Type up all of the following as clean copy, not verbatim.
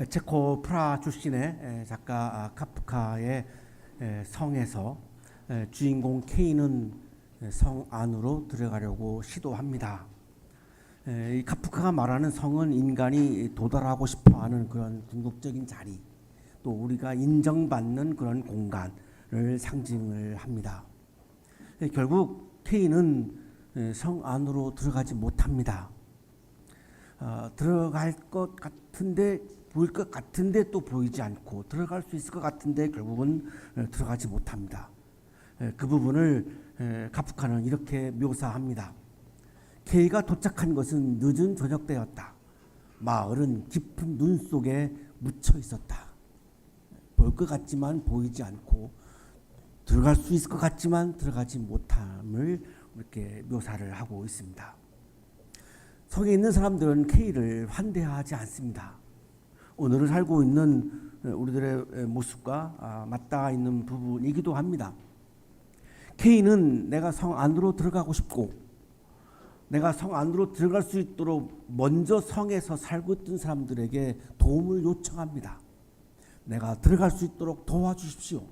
체코 프라하 출신의 작가 카프카의 성에서 주인공 K는 성 안으로 들어가려고 시도합니다. 이 카프카가 말하는 성은 인간이 도달하고 싶어하는 그런 궁극적인 자리, 또 우리가 인정받는 그런 공간을 상징을 합니다. 결국 K는 성 안으로 들어가지 못합니다. 들어갈 것 같은데, 보일 것 같은데 또 보이지 않고, 들어갈 수 있을 것 같은데 결국은 들어가지 못합니다. 그 부분을 카프카는 이렇게 묘사합니다. K가 도착한 것은 늦은 저녁 때였다. 마을은 깊은 눈 속에 묻혀 있었다. 볼 것 같지만 보이지 않고, 들어갈 수 있을 것 같지만 들어가지 못함을 이렇게 묘사를 하고 있습니다. 성에 있는 사람들은 K를 환대하지 않습니다. 오늘을 살고 있는 우리들의 모습과 맞닿아 있는 부분이기도 합니다. K는 내가 성 안으로 들어가고 싶고, 내가 성 안으로 들어갈 수 있도록 먼저 성에서 살고 있던 사람들에게 도움을 요청합니다. 내가 들어갈 수 있도록 도와주십시오.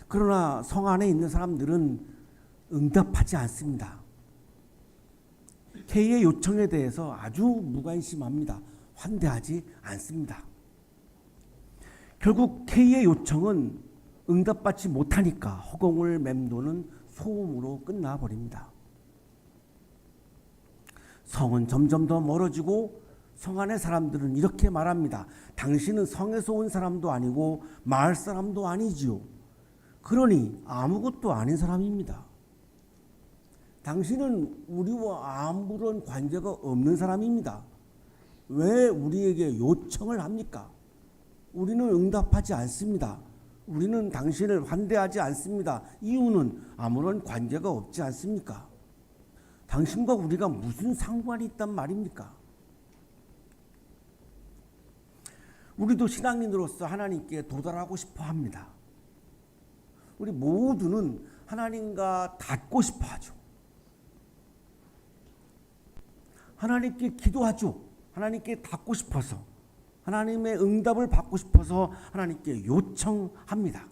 그러나 성 안에 있는 사람들은 응답하지 않습니다. K의 요청에 대해서 아주 무관심합니다. 환대하지 않습니다. 결국 K의 요청은 응답받지 못하니까 허공을 맴도는 소음으로 끝나버립니다. 성은 점점 더 멀어지고 성 안의 사람들은 이렇게 말합니다. 당신은 성에서 온 사람도 아니고 마을 사람도 아니지요. 그러니 아무것도 아닌 사람입니다. 당신은 우리와 아무런 관계가 없는 사람입니다. 왜 우리에게 요청을 합니까? 우리는 응답하지 않습니다. 우리는 당신을 환대하지 않습니다. 이유는 아무런 관계가 없지 않습니까? 당신과 우리가 무슨 상관이 있단 말입니까? 우리도 신앙인으로서 하나님께 도달하고 싶어 합니다. 우리 모두는 하나님과 닿고 싶어 하죠. 하나님께 기도하죠. 하나님께 닿고 싶어서, 하나님의 응답을 받고 싶어서 하나님께 요청합니다.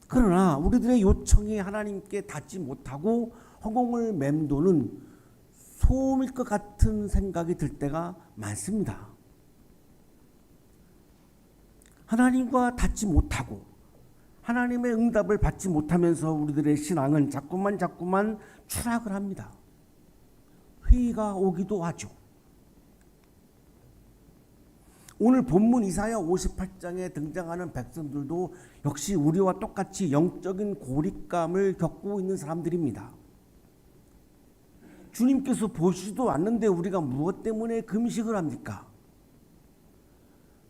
그러나 우리들의 요청이 하나님께 닿지 못하고 허공을 맴도는 소음일 것 같은 생각이 들 때가 많습니다. 하나님과 닿지 못하고 하나님의 응답을 받지 못하면서 우리들의 신앙은 자꾸만 추락을 합니다. 회의가 오기도 하죠. 오늘 본문 이사야 58장에 등장하는 백성들도 역시 우리와 똑같이 영적인 고립감을 겪고 있는 사람들입니다. 주님께서 보시지도 않는데 우리가 무엇 때문에 금식을 합니까?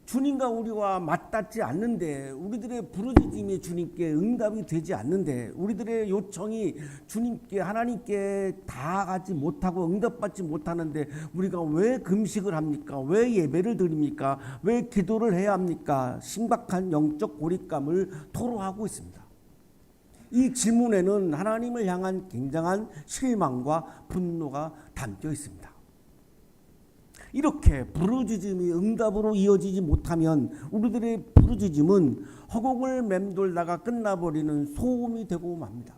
주님과 우리와 맞닿지 않는데, 우리들의 부르짖음이 주님께 응답이 되지 않는데, 우리들의 요청이 주님께, 하나님께 닿아가지 못하고 응답받지 못하는데 우리가 왜 금식을 합니까? 왜 예배를 드립니까? 왜 기도를 해야 합니까? 심각한 영적 고립감을 토로하고 있습니다. 이 질문에는 하나님을 향한 굉장한 실망과 분노가 담겨 있습니다. 이렇게 부르짖음이 응답으로 이어지지 못하면 우리들의 부르짖음은 허공을 맴돌다가 끝나버리는 소음이 되고 맙니다.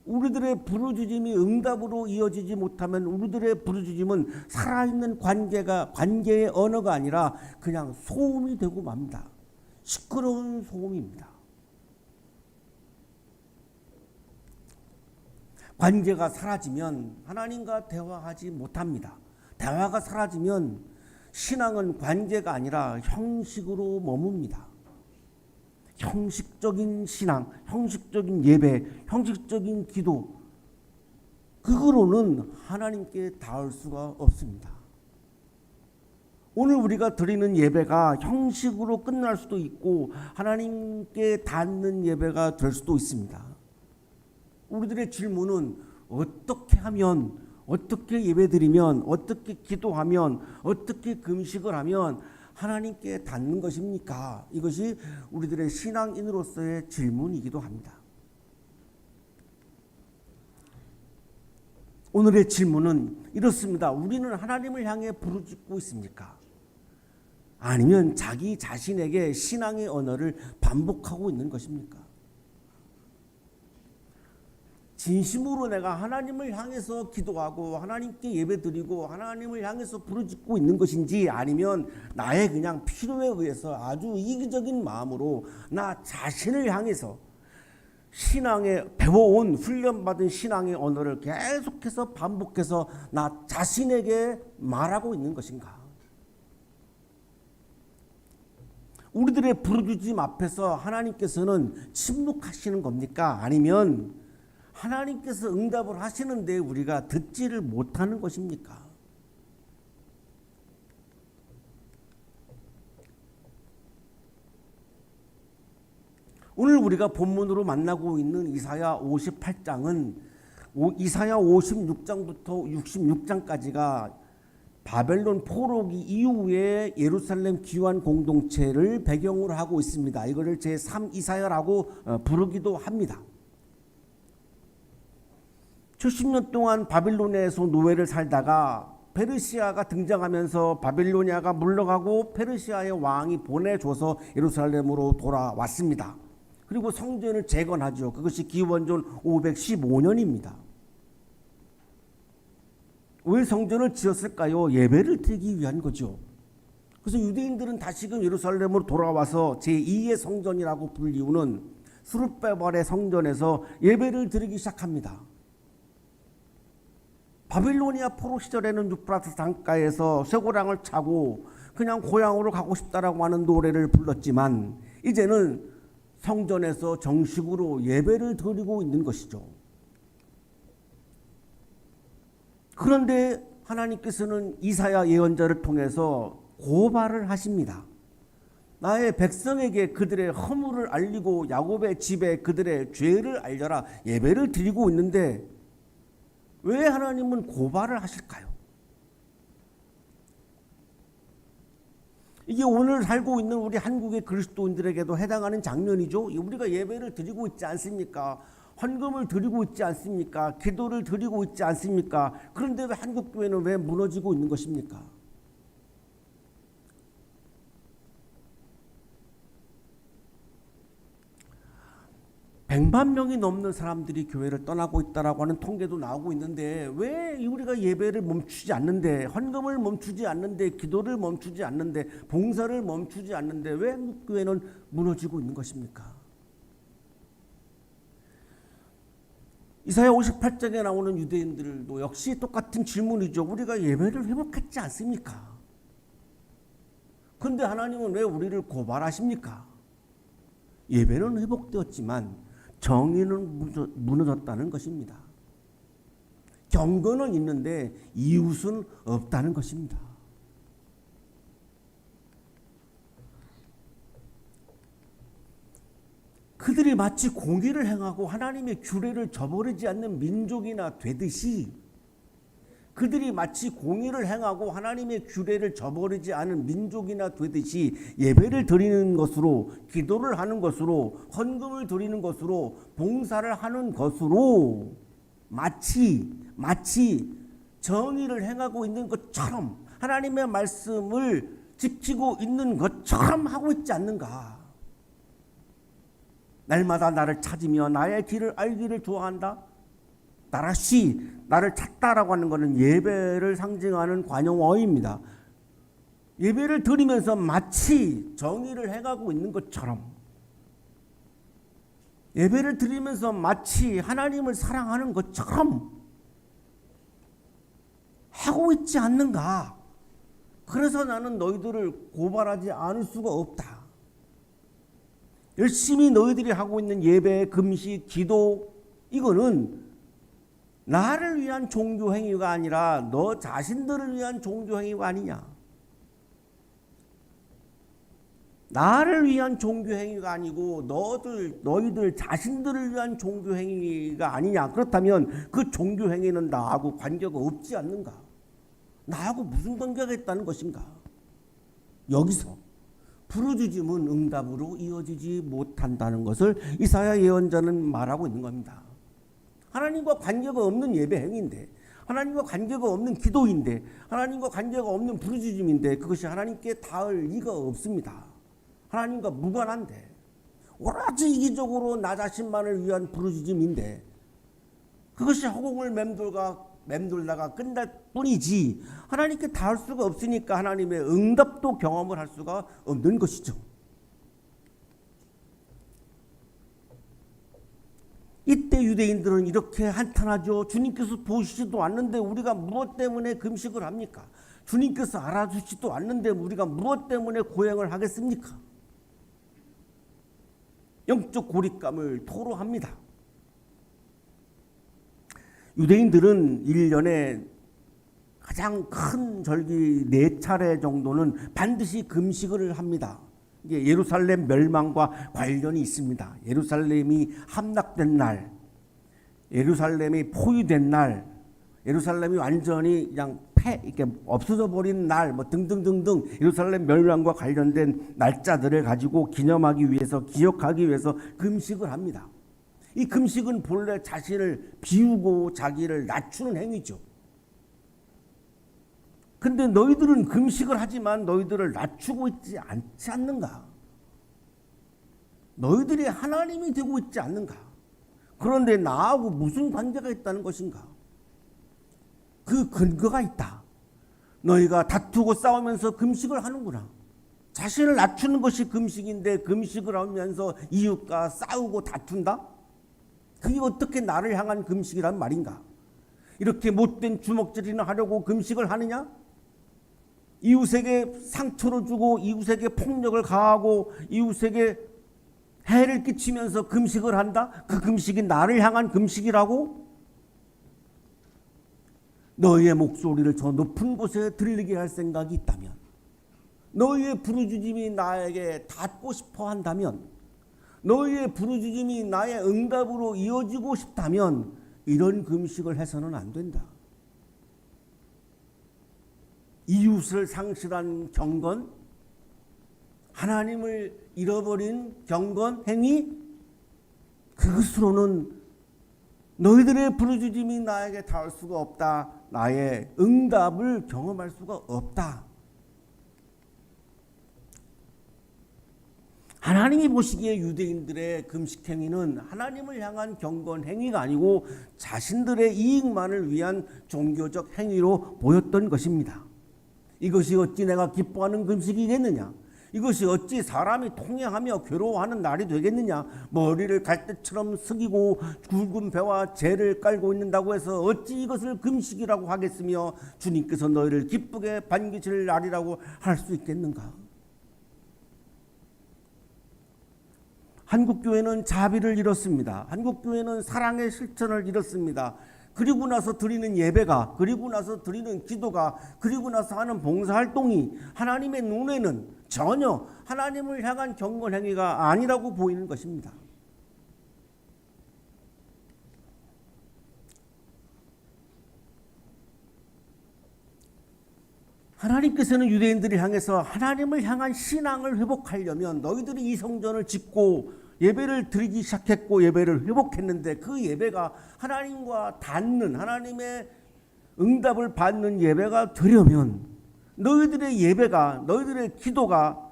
우리들의 부르짖음이 응답으로 이어지지 못하면 우리들의 부르짖음은 살아있는 관계의 언어가 아니라 그냥 소음이 되고 맙니다. 시끄러운 소음입니다. 관계가 사라지면 하나님과 대화하지 못합니다. 대화가 사라지면 신앙은 관계가 아니라 형식으로 머뭅니다. 형식적인 신앙, 형식적인 예배, 형식적인 기도, 그거로는 하나님께 닿을 수가 없습니다. 오늘 우리가 드리는 예배가 형식으로 끝날 수도 있고 하나님께 닿는 예배가 될 수도 있습니다. 우리들의 질문은 어떻게 하면, 어떻게 예배드리면, 어떻게 기도하면, 어떻게 금식을 하면 하나님께 닿는 것입니까? 이것이 우리들의 신앙인으로서의 질문이기도 합니다. 오늘의 질문은 이렇습니다. 우리는 하나님을 향해 부르짖고 있습니까? 아니면 자기 자신에게 신앙의 언어를 반복하고 있는 것입니까? 진심으로 내가 하나님을 향해서 기도하고 하나님께 예배드리고 하나님을 향해서 부르짖고 있는 것인지, 아니면 나의 그냥 필요에 의해서 아주 이기적인 마음으로 나 자신을 향해서 신앙에 배워온 훈련받은 신앙의 언어를 계속해서 반복해서 나 자신에게 말하고 있는 것인가? 우리들의 부르짖음 앞에서 하나님께서는 침묵하시는 겁니까? 아니면 하나님께서 응답을 하시는데 우리가 듣지를 못하는 것입니까? 오늘 우리가 본문으로 만나고 있는 이사야 58장은 이사야 56장부터 66장까지가 바벨론 포로기 이후에 예루살렘 귀환 공동체를 배경으로 하고 있습니다. 이거를 제3 이사야라고 부르기도 합니다. 70년 동안 바빌론에서 노예를 살다가 페르시아가 등장하면서 바빌로니아가 물러가고 페르시아의 왕이 보내줘서 예루살렘으로 돌아왔습니다. 그리고 성전을 재건하죠. 그것이 기원전 515년입니다. 왜 성전을 지었을까요? 예배를 드리기 위한 거죠. 그래서 유대인들은 다시금 예루살렘으로 돌아와서 제2의 성전이라고 불리우는 스룹바벨의 성전에서 예배를 드리기 시작합니다. 바빌로니아 포로 시절에는 유프라tes 강가에서 쇠고랑을 차고 그냥 고향으로 가고 싶다라고 하는 노래를 불렀지만, 이제는 성전에서 정식으로 예배를 드리고 있는 것이죠. 그런데 하나님께서는 이사야 예언자를 통해서 고발을 하십니다. 나의 백성에게 그들의 허물을 알리고 야곱의 집에 그들의 죄를 알려라, 예배를 드리고 있는데 왜 하나님은 고발을 하실까요? 이게 오늘 살고 있는 우리 한국의 그리스도인들에게도 해당하는 장면이죠. 우리가 예배를 드리고 있지 않습니까? 헌금을 드리고 있지 않습니까? 기도를 드리고 있지 않습니까? 그런데 왜 한국 교회는 왜 무너지고 있는 것입니까? 백만 명이 넘는 사람들이 교회를 떠나고 있다라고 하는 통계도 나오고 있는데, 왜 우리가 예배를 멈추지 않는데, 헌금을 멈추지 않는데, 기도를 멈추지 않는데, 봉사를 멈추지 않는데 왜 한국 교회는 무너지고 있는 것입니까? 이사야 58장에 나오는 유대인들도 역시 똑같은 질문이죠. 우리가 예배를 회복했지 않습니까? 그런데 하나님은 왜 우리를 고발하십니까? 예배는 회복되었지만 정의는 무너졌다는 것입니다. 경건은 있는데 이웃은 없다는 것입니다. 그들이 마치 공의를 행하고 하나님의 규례를 저버리지 않는 민족이나 되듯이, 그들이 마치 공의를 행하고 하나님의 규례를 저버리지 않은 민족이나 되듯이 예배를 드리는 것으로, 기도를 하는 것으로, 헌금을 드리는 것으로, 봉사를 하는 것으로 마치 정의를 행하고 있는 것처럼, 하나님의 말씀을 지키고 있는 것처럼 하고 있지 않는가? 날마다 나를 찾으며 나의 길을 알기를 좋아한다. 나라시, 나를 찾다라고 하는 것은 예배를 상징하는 관용어입니다. 예배를 드리면서 마치 정의를 해가고 있는 것처럼, 예배를 드리면서 마치 하나님을 사랑하는 것처럼 하고 있지 않는가? 그래서 나는 너희들을 고발하지 않을 수가 없다. 열심히 너희들이 하고 있는 예배, 금식, 기도, 이거는 나를 위한 종교행위가 아니라 너 자신들을 위한 종교행위가 아니냐. 나를 위한 종교행위가 아니고 너희들 자신들을 위한 종교행위가 아니냐. 그렇다면 그 종교행위는 나하고 관계가 없지 않는가? 나하고 무슨 관계가 있다는 것인가? 여기서 부르짖음은 응답으로 이어지지 못한다는 것을 이사야 예언자는 말하고 있는 겁니다. 하나님과 관계가 없는 예배 행위인데, 하나님과 관계가 없는 기도인데, 하나님과 관계가 없는 부르짖음인데 그것이 하나님께 닿을 리가 없습니다. 하나님과 무관한데, 오로지 이기적으로 나 자신만을 위한 부르짖음인데 그것이 허공을 맴돌다가 끝날 뿐이지 하나님께 닿을 수가 없으니까 하나님의 응답도 경험을 할 수가 없는 것이죠. 이때 유대인들은 이렇게 한탄하죠. 주님께서 보시지도 않는데 우리가 무엇 때문에 금식을 합니까? 주님께서 알아주지도 않는데 우리가 무엇 때문에 고행을 하겠습니까? 영적 고립감을 토로합니다. 유대인들은 1년에 가장 큰 절기 4차례 정도는 반드시 금식을 합니다. 이게 예루살렘 멸망과 관련이 있습니다. 예루살렘이 함락된 날, 예루살렘이 포위된 날, 예루살렘이 완전히 그냥 이렇게 없어져 버린 날, 뭐 등등등등 예루살렘 멸망과 관련된 날짜들을 가지고 기념하기 위해서, 기억하기 위해서 금식을 합니다. 이 금식은 본래 자신을 비우고 자기를 낮추는 행위죠. 근데 너희들은 금식을 하지만 너희들을 낮추고 있지 않지 않는가? 너희들이 하나님이 되고 있지 않는가? 그런데 나하고 무슨 관계가 있다는 것인가? 그 근거가 있다. 너희가 다투고 싸우면서 금식을 하는구나. 자신을 낮추는 것이 금식인데 금식을 하면서 이웃과 싸우고 다툰다? 그게 어떻게 나를 향한 금식이란 말인가? 이렇게 못된 주먹질이나 하려고 금식을 하느냐? 이웃에게 상처를 주고 이웃에게 폭력을 가하고 이웃에게 해를 끼치면서 금식을 한다? 그 금식이 나를 향한 금식이라고? 너희의 목소리를 저 높은 곳에 들리게 할 생각이 있다면, 너희의 부르짖음이 나에게 닿고 싶어 한다면, 너희의 부르짖음이 나의 응답으로 이어지고 싶다면 이런 금식을 해서는 안 된다. 이웃을 상실한 경건, 하나님을 잃어버린 경건 행위, 그것으로는 너희들의 부르짖음이 나에게 닿을 수가 없다. 나의 응답을 경험할 수가 없다. 하나님이 보시기에 유대인들의 금식 행위는 하나님을 향한 경건 행위가 아니고 자신들의 이익만을 위한 종교적 행위로 보였던 것입니다. 이것이 어찌 내가 기뻐하는 금식이겠느냐? 이것이 어찌 사람이 통행하며 괴로워하는 날이 되겠느냐? 머리를 갈대처럼 숙이고 굵은 배와 재를 깔고 있는다고 해서 어찌 이것을 금식이라고 하겠으며 주님께서 너희를 기쁘게 반기실 날이라고 할 수 있겠는가? 한국교회는 자비를 잃었습니다. 한국교회는 사랑의 실천을 잃었습니다. 그리고 나서 드리는 예배가, 그리고 나서 드리는 기도가, 그리고 나서 하는 봉사활동이 하나님의 눈에는 전혀 하나님을 향한 경건 행위가 아니라고 보이는 것입니다. 하나님께서는 유대인들을 향해서 하나님을 향한 신앙을 회복하려면 너희들이 이 성전을 짓고 예배를 드리기 시작했고 예배를 회복했는데 그 예배가 하나님과 닿는, 하나님의 응답을 받는 예배가 되려면 너희들의 예배가, 너희들의 기도가,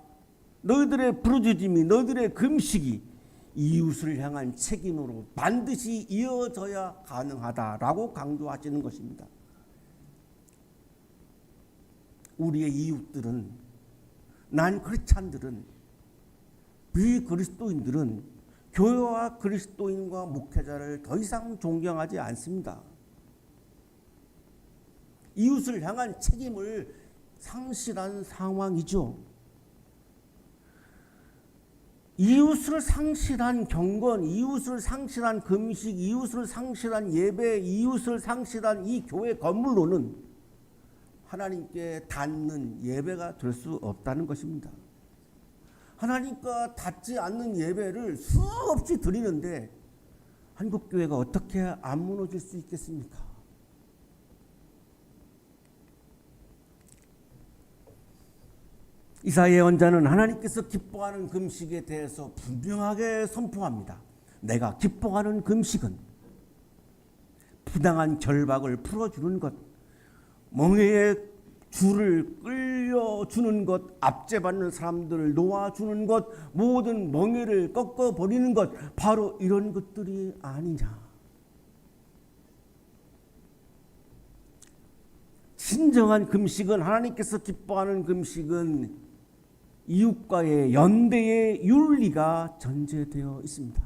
너희들의 부르짖음이, 너희들의 금식이 이웃을 향한 책임으로 반드시 이어져야 가능하다라고 강조하시는 것입니다. 우리의 이웃들은, 난 크리스찬들은, 비그리스도인들은 교회와 그리스도인과 목회자를 더 이상 존경하지 않습니다. 이웃을 향한 책임을 상실한 상황이죠. 이웃을 상실한 경건, 이웃을 상실한 금식, 이웃을 상실한 예배, 이웃을 상실한 이 교회 건물로는 하나님께 닿는 예배가 될 수 없다는 것입니다. 하나님과 닿지 않는 예배를 수없이 드리는데 한국교회가 어떻게 안 무너질 수 있겠습니까? 이사야 예언자는 하나님께서 기뻐하는 금식에 대해서 분명하게 선포합니다. 내가 기뻐하는 금식은 부당한 결박을 풀어주는 것, 멍에의 줄을 끌려주는 것, 압제받는 사람들을 놓아주는 것, 모든 멍에를 꺾어버리는 것, 바로 이런 것들이 아니냐. 진정한 금식은, 하나님께서 기뻐하는 금식은 이웃과의 연대의 윤리가 전제되어 있습니다.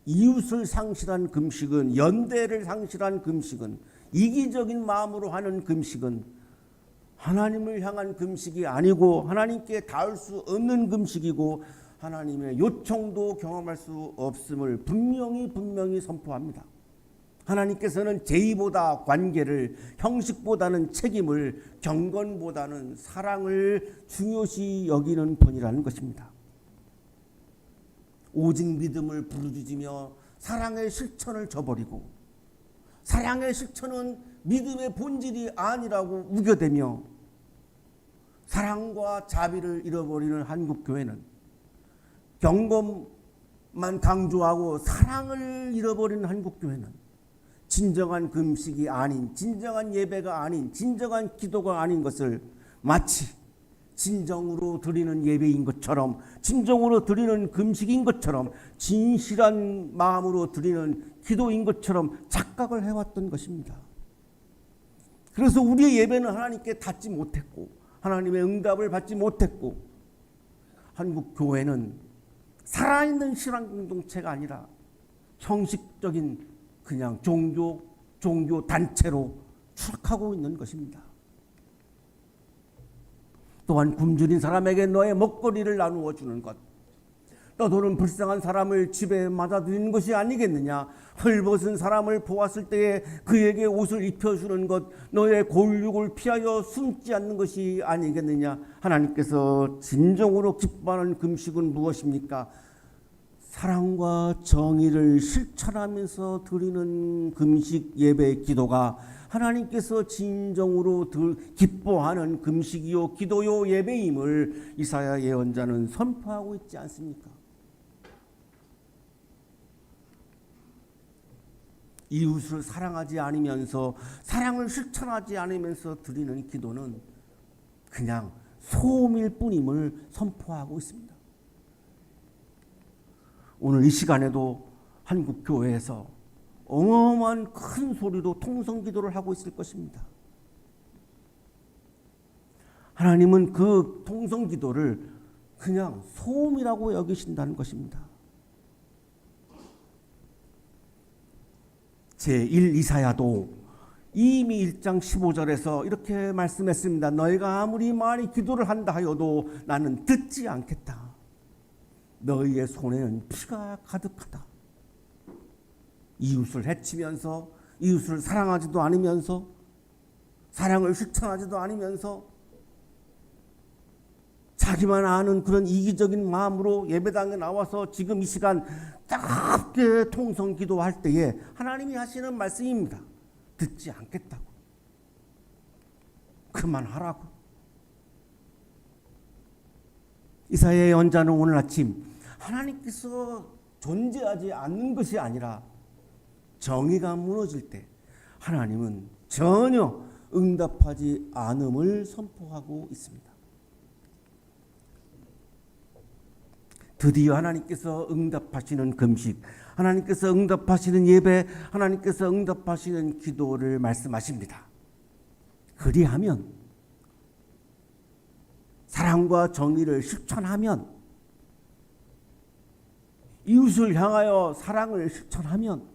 이웃을 상실한 금식은, 연대를 상실한 금식은, 이기적인 마음으로 하는 금식은 하나님을 향한 금식이 아니고 하나님께 닿을 수 없는 금식이고 하나님의 요청도 경험할 수 없음을 분명히 선포합니다. 하나님께서는 제의보다 관계를, 형식보다는 책임을, 경건보다는 사랑을 중요시 여기는 분이라는 것입니다. 오직 믿음을 부르짖으며 사랑의 실천을 저버리고, 사랑의 실천은 믿음의 본질이 아니라고 우겨대며 사랑과 자비를 잃어버리는 한국교회는 경건만 강조하고 사랑을 잃어버리는 한국교회는 진정한 금식이 아닌, 진정한 예배가 아닌, 진정한 기도가 아닌 것을 마치 진정으로 드리는 예배인 것처럼, 진정으로 드리는 금식인 것처럼, 진실한 마음으로 드리는 기도인 것처럼 착각을 해왔던 것입니다. 그래서 우리의 예배는 하나님께 닿지 못했고 하나님의 응답을 받지 못했고, 한국 교회는 살아있는 신앙 공동체가 아니라 형식적인 그냥 종교 단체로 추락하고 있는 것입니다. 또한 굶주린 사람에게 너의 먹거리를 나누어 주는 것, 떠도는 불쌍한 사람을 집에 맞아들이는 것이 아니겠느냐. 헐벗은 사람을 보았을 때에 그에게 옷을 입혀주는 것, 너의 골육을 피하여 숨지 않는 것이 아니겠느냐. 하나님께서 진정으로 기뻐하는 금식은 무엇입니까? 사랑과 정의를 실천하면서 드리는 금식, 예배, 기도가 하나님께서 진정으로 기뻐하는 금식이요 기도요 예배임을 이사야 예언자는 선포하고 있지 않습니까? 이웃을 사랑하지 않으면서, 사랑을 실천하지 않으면서 드리는 기도는 그냥 소음일 뿐임을 선포하고 있습니다. 오늘 이 시간에도 한국 교회에서 어마어마한 큰 소리로 통성기도를 하고 있을 것입니다. 하나님은 그 통성기도를 그냥 소음이라고 여기신다는 것입니다. 제1 이사야도 이미 1장 15절에서 이렇게 말씀했습니다. 너희가 아무리 많이 기도를 한다 하여도 나는 듣지 않겠다. 너희의 손에는 피가 가득하다. 이웃을 해치면서, 이웃을 사랑하지도 않으면서, 사랑을 실천하지도 않으면서 자기만 아는 그런 이기적인 마음으로 예배당에 나와서 지금 이 시간 뜨겁게 통성 기도할 때에 하나님이 하시는 말씀입니다. 듣지 않겠다고. 그만하라고. 이사야의 예언자는 오늘 아침 하나님께서 존재하지 않는 것이 아니라 정의가 무너질 때 하나님은 전혀 응답하지 않음을 선포하고 있습니다. 드디어 하나님께서 응답하시는 금식, 하나님께서 응답하시는 예배, 하나님께서 응답하시는 기도를 말씀하십니다. 그리하면, 사랑과 정의를 실천하면, 이웃을 향하여 사랑을 실천하면,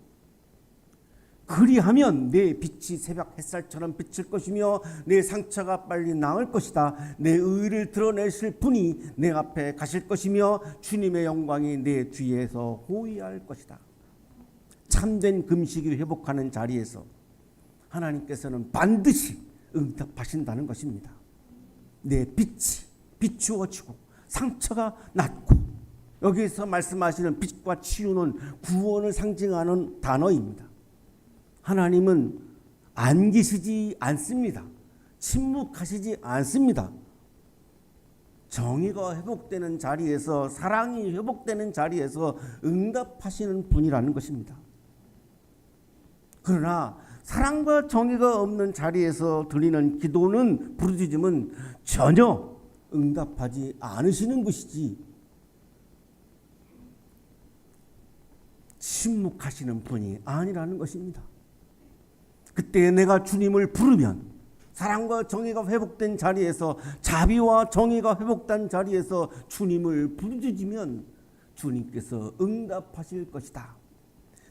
그리하면 내 빛이 새벽 햇살처럼 비칠 것이며 내 상처가 빨리 나을 것이다. 내 의를 드러내실 분이 내 앞에 가실 것이며 주님의 영광이 내 뒤에서 호위할 것이다. 참된 금식을 회복하는 자리에서 하나님께서는 반드시 응답하신다는 것입니다. 내 빛이 비추어지고 상처가 낫고, 여기서 말씀하시는 빛과 치유는 구원을 상징하는 단어입니다. 하나님은 안기시지 않습니다. 침묵하시지 않습니다. 정의가 회복되는 자리에서, 사랑이 회복되는 자리에서 응답하시는 분이라는 것입니다. 그러나 사랑과 정의가 없는 자리에서 드리는 기도는, 부르짖음은 전혀 응답하지 않으시는 것이지 침묵하시는 분이 아니라는 것입니다. 그때 내가 주님을 부르면, 사랑과 정의가 회복된 자리에서, 자비와 정의가 회복된 자리에서 주님을 부르짖으면 주님께서 응답하실 것이다.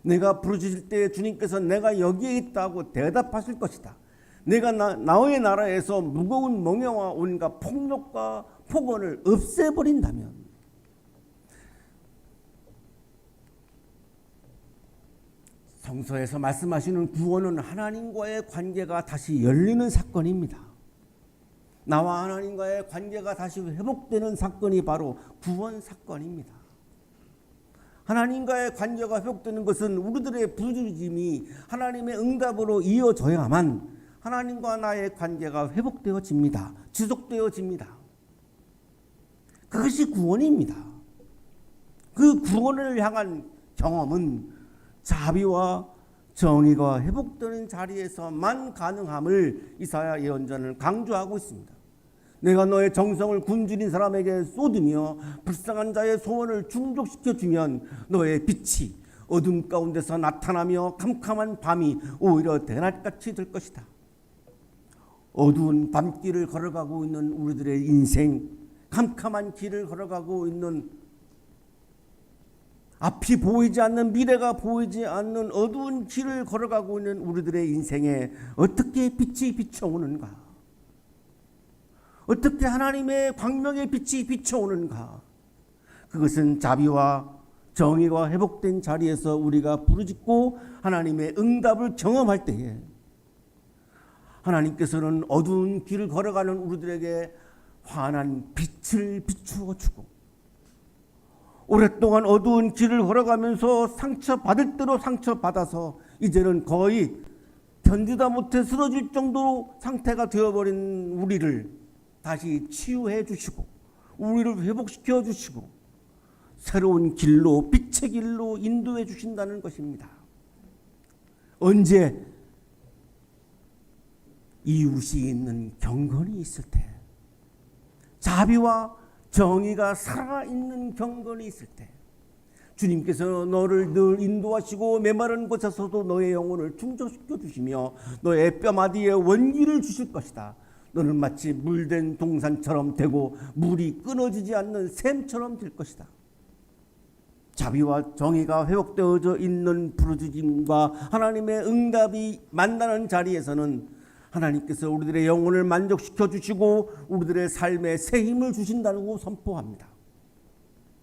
내가 부르짖을 때 주님께서 내가 여기에 있다고 대답하실 것이다. 내가 나의 나라에서 무거운 멍에와 온갖 폭력과 폭언을 없애버린다면, 성서에서 말씀하시는 구원은 하나님과의 관계가 다시 열리는 사건입니다. 나와 하나님과의 관계가 다시 회복되는 사건이 바로 구원 사건입니다. 하나님과의 관계가 회복되는 것은 우리들의 부르짖음이 하나님의 응답으로 이어져야만 하나님과 나의 관계가 회복되어집니다. 지속되어집니다. 그것이 구원입니다. 그 구원을 향한 경험은 자비와 정의가 회복되는 자리에서만 가능함을 이사야 예언자는 강조하고 있습니다. 내가 너의 정성을 굶주린 사람에게 쏟으며 불쌍한 자의 소원을 충족시켜주면 너의 빛이 어둠 가운데서 나타나며 캄캄한 밤이 오히려 대낮같이 될 것이다. 어두운 밤길을 걸어가고 있는 우리들의 인생, 캄캄한 길을 걸어가고 있는, 앞이 보이지 않는, 미래가 보이지 않는 어두운 길을 걸어가고 있는 우리들의 인생에 어떻게 빛이 비춰오는가? 어떻게 하나님의 광명의 빛이 비춰오는가? 그것은 자비와 정의가 회복된 자리에서 우리가 부르짖고 하나님의 응답을 경험할 때에 하나님께서는 어두운 길을 걸어가는 우리들에게 환한 빛을 비추어 주고, 오랫동안 어두운 길을 걸어가면서 상처받을 대로 상처받아서 이제는 거의 견디다 못해 쓰러질 정도로 상태가 되어버린 우리를 다시 치유해 주시고 우리를 회복시켜 주시고 새로운 길로, 빛의 길로 인도해 주신다는 것입니다. 언제? 이웃이 있는 경건이 있을 때, 자비와 정의가 살아있는 경건이 있을 때, 주님께서 너를 늘 인도하시고 메마른 곳에서도 너의 영혼을 충족시켜 주시며 너의 뼈마디에 원기를 주실 것이다. 너는 마치 물된 동산처럼 되고 물이 끊어지지 않는 샘처럼 될 것이다. 자비와 정의가 회복되어져 있는 부르짖음과 하나님의 응답이 만나는 자리에서는 하나님께서 우리들의 영혼을 만족시켜 주시고 우리들의 삶에 새 힘을 주신다고 선포합니다.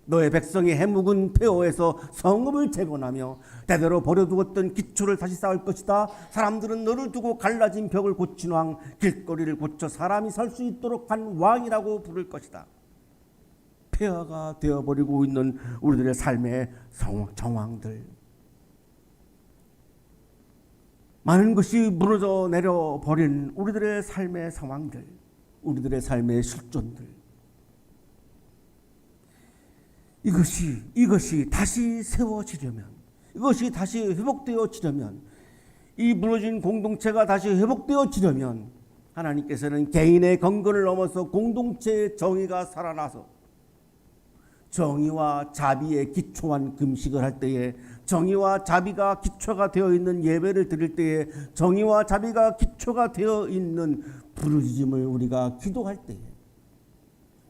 너의 백성이 해묵은 폐허에서 성읍을 재건하며 대대로 버려두었던 기초를 다시 쌓을 것이다. 사람들은 너를 두고 갈라진 벽을 고친 왕, 길거리를 고쳐 사람이 살 수 있도록 한 왕이라고 부를 것이다. 폐허가 되어버리고 있는 우리들의 삶의 정황들, 많은 것이 무너져 내려버린 우리들의 삶의 상황들, 우리들의 삶의 실존들, 이것이 다시 세워지려면, 이것이 다시 회복되어지려면, 이 무너진 공동체가 다시 회복되어지려면 하나님께서는 개인의 경건을 넘어서 공동체의 정의가 살아나서 정의와 자비에 기초한 금식을 할 때에, 정의와 자비가 기초가 되어 있는 예배를 드릴 때에, 정의와 자비가 기초가 되어 있는 부르짖음을 우리가 기도할 때에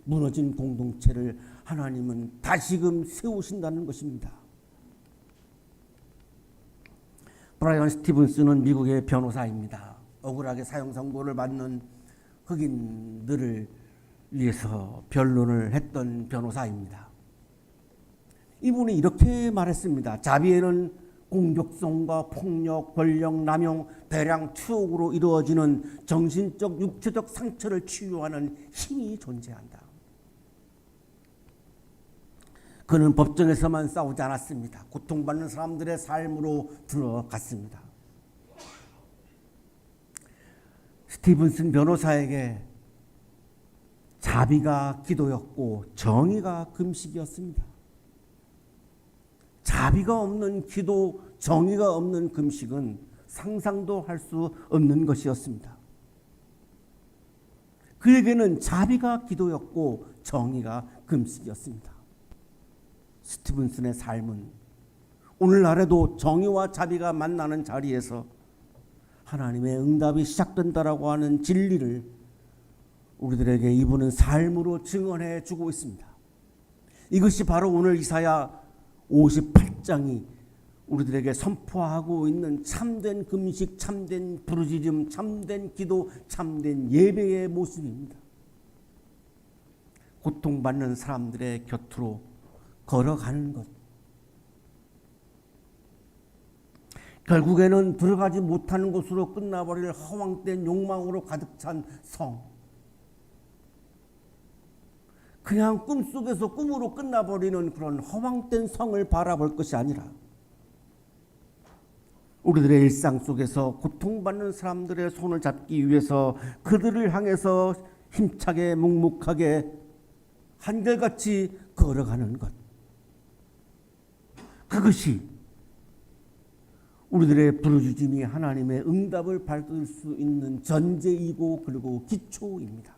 무너진 공동체를 하나님은 다시금 세우신다는 것입니다. 브라이언 스티븐스는 미국의 변호사입니다. 억울하게 사형 선고를 받는 흑인들을 위해서 변론을 했던 변호사입니다. 이분이 이렇게 말했습니다. 자비에는 공격성과 폭력, 권력 남용, 대량 투옥으로 이루어지는 정신적, 육체적 상처를 치유하는 힘이 존재한다. 그는 법정에서만 싸우지 않았습니다. 고통받는 사람들의 삶으로 들어갔습니다. 스티븐슨 변호사에게 자비가 기도였고 정의가 금식이었습니다. 자비가 없는 기도, 정의가 없는 금식은 상상도 할 수 없는 것이었습니다. 그에게는 자비가 기도였고 정의가 금식이었습니다. 스티븐슨의 삶은 오늘날에도 정의와 자비가 만나는 자리에서 하나님의 응답이 시작된다라고 하는 진리를 우리들에게 이분은 삶으로 증언해 주고 있습니다. 이것이 바로 오늘 이사야 58장이 우리들에게 선포하고 있는 참된 금식, 참된 부르짖음, 참된 기도, 참된 예배의 모습입니다. 고통받는 사람들의 곁으로 걸어가는 것. 결국에는 들어가지 못하는 곳으로 끝나버릴 허황된 욕망으로 가득 찬 성. 그냥 꿈속에서 꿈으로 끝나버리는 그런 허황된 성을 바라볼 것이 아니라 우리들의 일상 속에서 고통받는 사람들의 손을 잡기 위해서 그들을 향해서 힘차게 묵묵하게 한결같이 걸어가는 것. 그것이 우리들의 부르짖음이 하나님의 응답을 받을 수 있는 전제이고 그리고 기초입니다.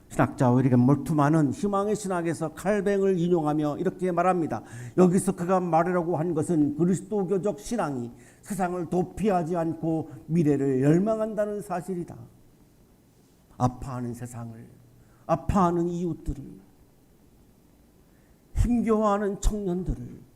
신학자들에게 몰두하는 희망의 신학에서 칼뱅을 인용하며 이렇게 말합니다. 여기서 그가 말하려고 한 것은 그리스도교적 신앙이 세상을 도피하지 않고 미래를 열망한다는 사실이다. 아파하는 세상을, 아파하는 이웃들을, 힘겨워하는 청년들을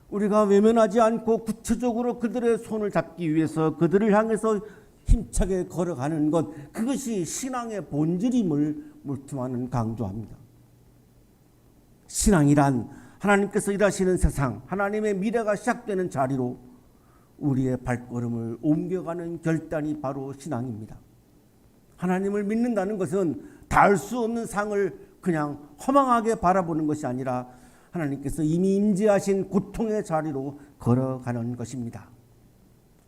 우리가 외면하지 않고 구체적으로 그들의 손을 잡기 위해서 그들을 향해서 힘차게 걸어가는 것, 그것이 신앙의 본질임을 몰두하는 강조합니다. 신앙이란 하나님께서 일하시는 세상, 하나님의 미래가 시작되는 자리로 우리의 발걸음을 옮겨가는 결단이 바로 신앙입니다. 하나님을 믿는다는 것은 닿을 수 없는 상을 그냥 허망하게 바라보는 것이 아니라 하나님께서 이미 임재하신 고통의 자리로 걸어가는 것입니다.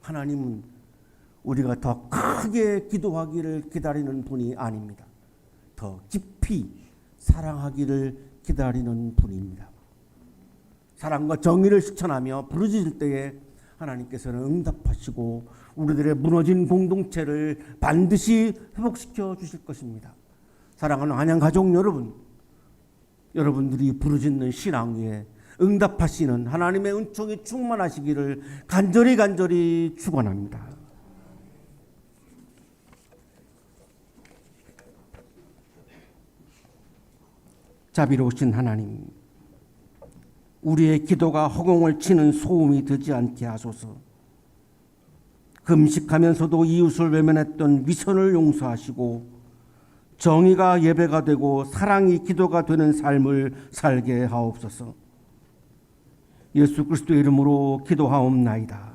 하나님은 우리가 더 크게 기도하기를 기다리는 분이 아닙니다. 더 깊이 사랑하기를 기다리는 분입니다. 사랑과 정의를 실천하며 부르짖을 때에 하나님께서는 응답하시고 우리들의 무너진 공동체를 반드시 회복시켜 주실 것입니다. 사랑하는 안양가족 여러분, 여러분들이 부르짖는 신앙 위에 응답하시는 하나님의 은총이 충만하시기를 간절히 축원합니다. 자비로우신 하나님, 우리의 기도가 허공을 치는 소음이 되지 않게 하소서. 금식하면서도 이웃을 외면했던 위선을 용서하시고 정의가 예배가 되고 사랑이 기도가 되는 삶을 살게 하옵소서. 예수 그리스도의 이름으로 기도하옵나이다.